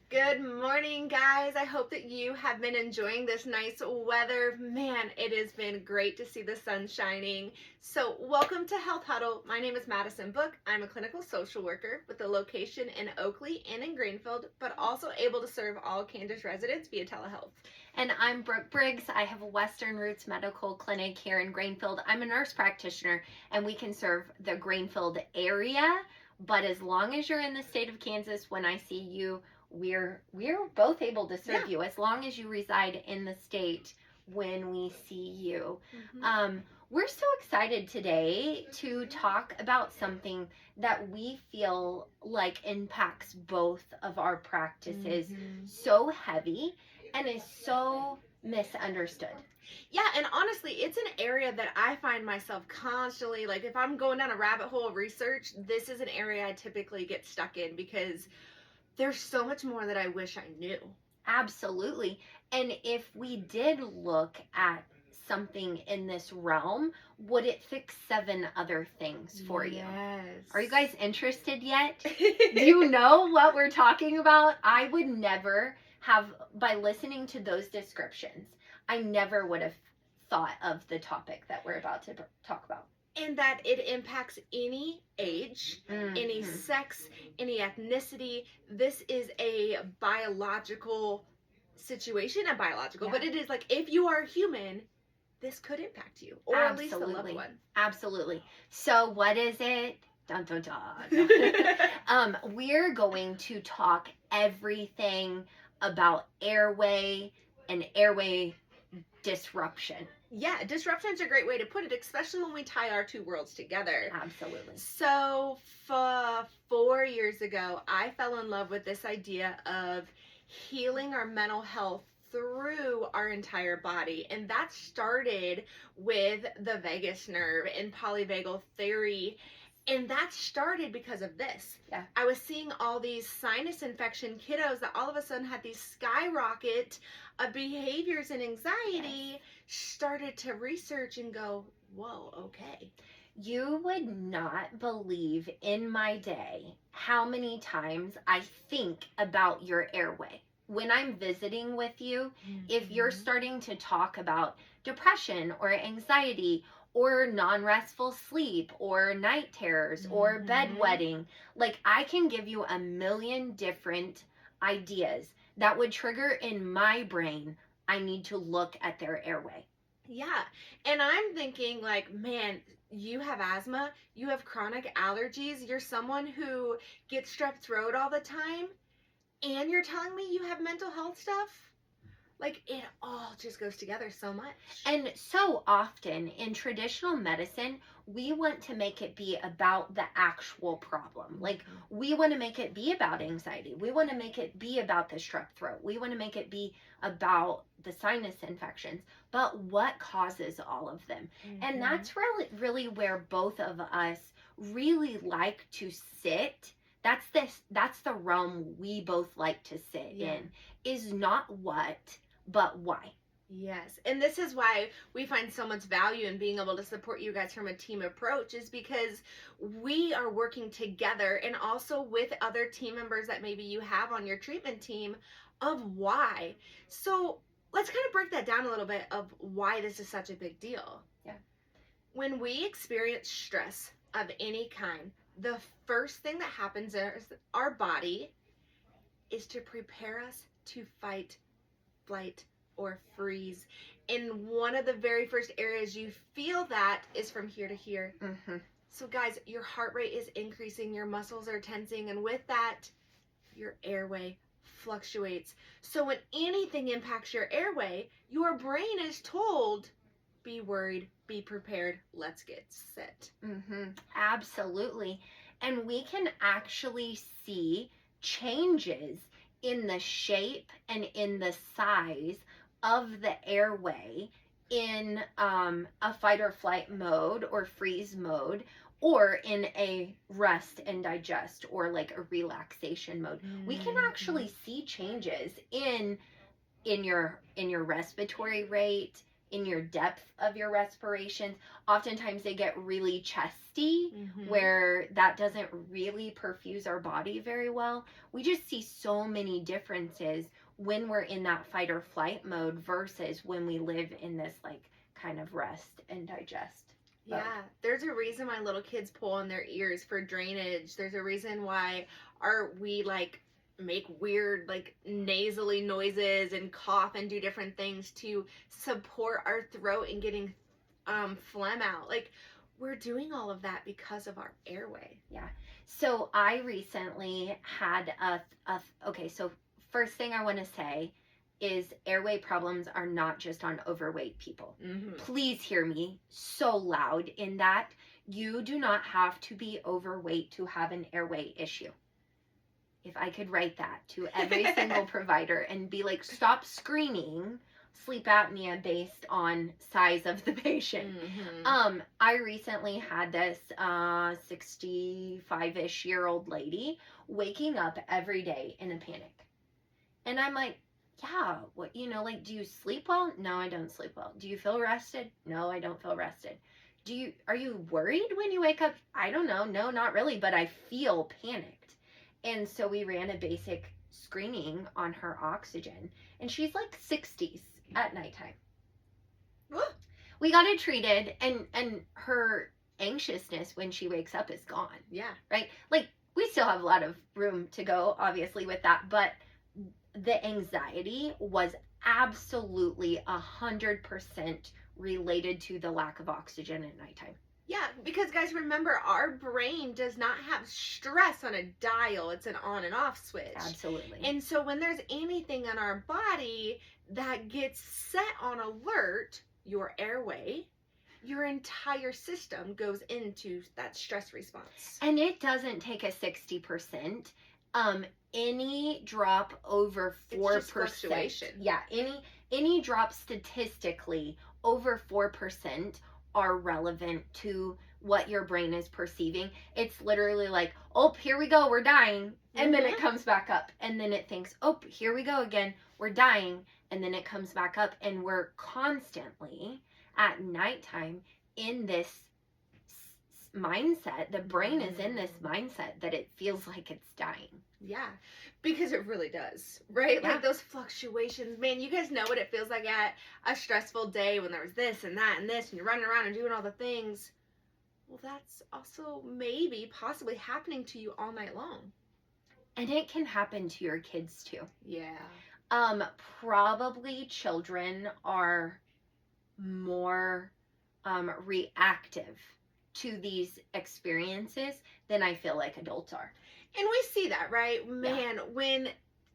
Good morning, guys. I hope that you have been enjoying this nice weather. Man, it has been great to see the sun shining. So, welcome to Health Huddle. My name is Madison Book. I'm a clinical social worker with a location in Oakley and in Greenfield, but also able to serve all Kansas residents via telehealth. And I'm Brooke Briggs. I have a Western Roots Medical Clinic here in Greenfield. I'm a nurse practitioner, and we can serve the Greenfield area. But as long as you're in the state of Kansas, when I see you, we're both able to serve you. As long as you reside in the state when we see you. We're so excited today to talk about something that we feel like impacts both of our practices so heavy and is so misunderstood. Yeah, and honestly, it's an area that I find myself constantly, like if I'm going down a rabbit hole of research, this is an area I typically get stuck in because there's so much more that I wish I knew. Absolutely. And if we did look at something in this realm, would it fix 7 other things for you? Yes. Are you guys interested yet? Do you know what we're talking about? I would never have, by listening to those descriptions, I never would have thought of the topic that we're about to talk about. And that it impacts any age, any sex, any ethnicity. This is a biological situation, but it is like if you are human, this could impact you, or at least a loved one. Absolutely. So what is it? Dun, dun, dun. We're going to talk everything about airway and airway disruption. Yeah, disruption's a great way to put it, especially when we tie our two worlds together. Absolutely. So, 4 years ago, I fell in love with this idea of healing our mental health through our entire body. And that started with the vagus nerve and polyvagal theory. And that started because of this. Yeah. I was seeing all these sinus infection kiddos that all of a sudden had these skyrocket of behaviors and anxiety. Yes. Started to research and go, whoa, okay. You would not believe in my day how many times I think about your airway. When I'm visiting with you, if you're starting to talk about depression or anxiety or non-restful sleep or night terrors or bedwetting, like I can give you a million different ideas that would trigger in my brain, I need to look at their airway. Yeah, and I'm thinking like, man, you have asthma, you have chronic allergies, you're someone who gets strep throat all the time, and you're telling me you have mental health stuff? Like, it all just goes together so much. And so often in traditional medicine, we want to make it be about the actual problem. Like, we want to make it be about anxiety. We want to make it be about the strep throat. We want to make it be about the sinus infections. But what causes all of them? And that's really where both of us really like to sit. That's the realm we both like to sit in, is not what, but why. Yes, and this is why we find so much value in being able to support you guys from a team approach, is because we are working together and also with other team members that maybe you have on your treatment team of why. So let's kind of break that down a little bit of why this is such a big deal. Yeah. When we experience stress of any kind, the first thing that happens in our body is to prepare us to fight, flight, or freeze. And one of the very first areas you feel that is from here to here. So guys, your heart rate is increasing, your muscles are tensing, and with that, your airway fluctuates. So when anything impacts your airway, your brain is told, be worried, be prepared, let's get set. Absolutely. And we can actually see changes in the shape and in the size of the airway in a fight or flight mode or freeze mode, or in a rest and digest or like a relaxation mode. We can actually see changes in your respiratory rate, in your depth of your respirations. Oftentimes they get really chesty, Mhm. where that doesn't really perfuse our body very well. We just see so many differences when we're in that fight or flight mode versus when we live in this like kind of rest and digest mode. Yeah, there's a reason why little kids pull on their ears for drainage. There's a reason why we like make weird like nasally noises and cough and do different things to support our throat and getting phlegm out. Like we're doing all of that because of our airway. Yeah. So I recently had okay, so first thing I want to say is airway problems are not just on overweight people. Mm-hmm. Please hear me so loud in that you do not have to be overweight to have an airway issue. If I could write that to every single provider and be like, stop screening sleep apnea based on size of the patient. Mm-hmm. I recently had this 65-ish year old lady waking up every day in a panic. And I'm like, yeah, what, like, do you sleep well? No, I don't sleep well. Do you feel rested? No, I don't feel rested. Are you worried when you wake up? I don't know. No, not really, but I feel panicked. And so we ran a basic screening on her oxygen, and she's like 60s at nighttime. We got it treated, and her anxiousness when she wakes up is gone. Yeah. Right? Like, we still have a lot of room to go, obviously, with that, but the anxiety was absolutely 100% related to the lack of oxygen at nighttime. Yeah, because guys, remember, our brain does not have stress on a dial. It's an on and off switch. Absolutely. And so when there's anything in our body that gets set on alert, your airway, your entire system goes into that stress response. And it doesn't take a 60%. Any drop over 4%. It's just fluctuation. Yeah, any drop statistically over 4% are relevant to what your brain is perceiving. It's literally like, oh, here we go, we're dying. And then it comes back up. And then it thinks, oh, here we go again, we're dying. And then it comes back up. And we're constantly at nighttime in this mindset. The brain is in this mindset that it feels like it's dying. Yeah, because it really does, right? Yeah. Like those fluctuations, man, you guys know what it feels like at a stressful day when there was this and that and this and you're running around and doing all the things. Well, that's also maybe possibly happening to you all night long. And it can happen to your kids too. Yeah. Probably children are more reactive to these experiences than I feel like adults are. And we see that, right? Man, when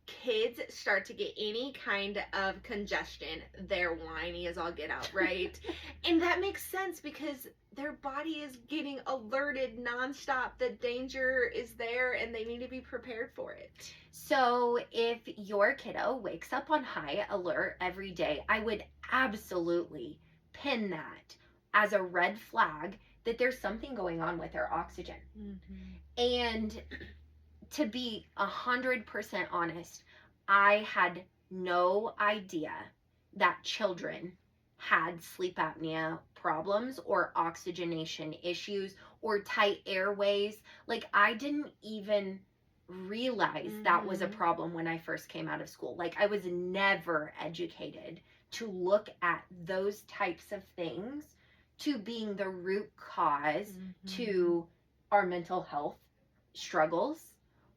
kids start to get any kind of congestion, they're whiny as all get out, right? And that makes sense because their body is getting alerted nonstop that danger is there and they need to be prepared for it. So if your kiddo wakes up on high alert every day, I would absolutely pin that as a red flag that there's something going on with their oxygen. Mm-hmm. And to be 100% honest, I had no idea that children had sleep apnea problems or oxygenation issues or tight airways. Like, I didn't even realize that was a problem when I first came out of school. Like, I was never educated to look at those types of things to being the root cause to our mental health struggles,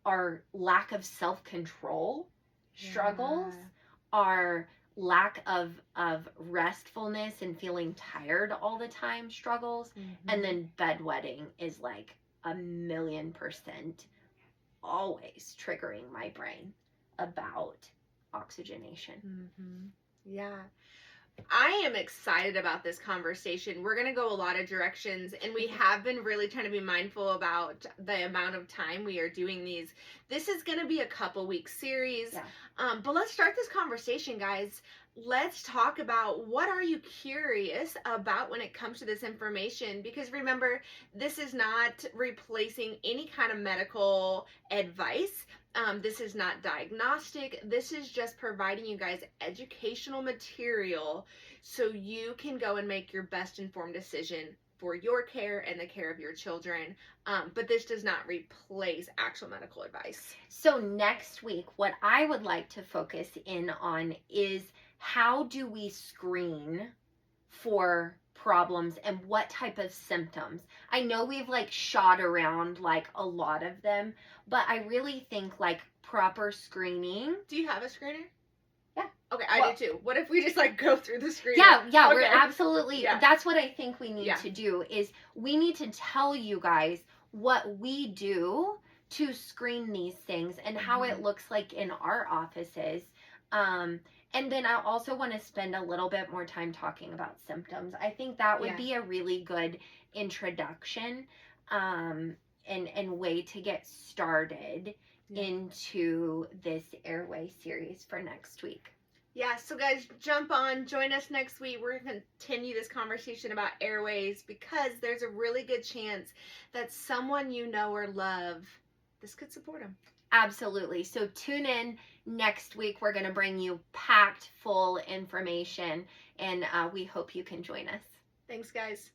our lack of self-control struggles, our lack of restfulness and feeling tired all the time struggles. And then bedwetting is like 1,000,000% always triggering my brain about oxygenation. Yeah. I am excited about this conversation. We're going to go a lot of directions, and we have been really trying to be mindful about the amount of time we are doing these. This is going to be a couple weeks series, but let's start this conversation, guys. Let's talk about what are you curious about when it comes to this information, because remember, this is not replacing any kind of medical advice. This is not diagnostic. This is just providing you guys educational material so you can go and make your best informed decision for your care and the care of your children. But this does not replace actual medical advice. So next week, what I would like to focus in on is how do we screen for problems and what type of symptoms. I know we've like shot around like a lot of them, but I really think like proper screening. Do you have a screener? Yeah. Okay, I do too. What if we just like go through the screener? Yeah, okay. We're absolutely, Yeah. That's what I think we need to do is we need to tell you guys what we do to screen these things and how it looks like in our offices. And then I also want to spend a little bit more time talking about symptoms. I think that would be a really good introduction and way to get started into this airway series for next week. Yeah, so guys, jump on, join us next week. We're going to continue this conversation about airways because there's a really good chance that someone you know or love, this could support them. Absolutely. So tune in next week. We're going to bring you packed full information, and we hope you can join us. Thanks, guys.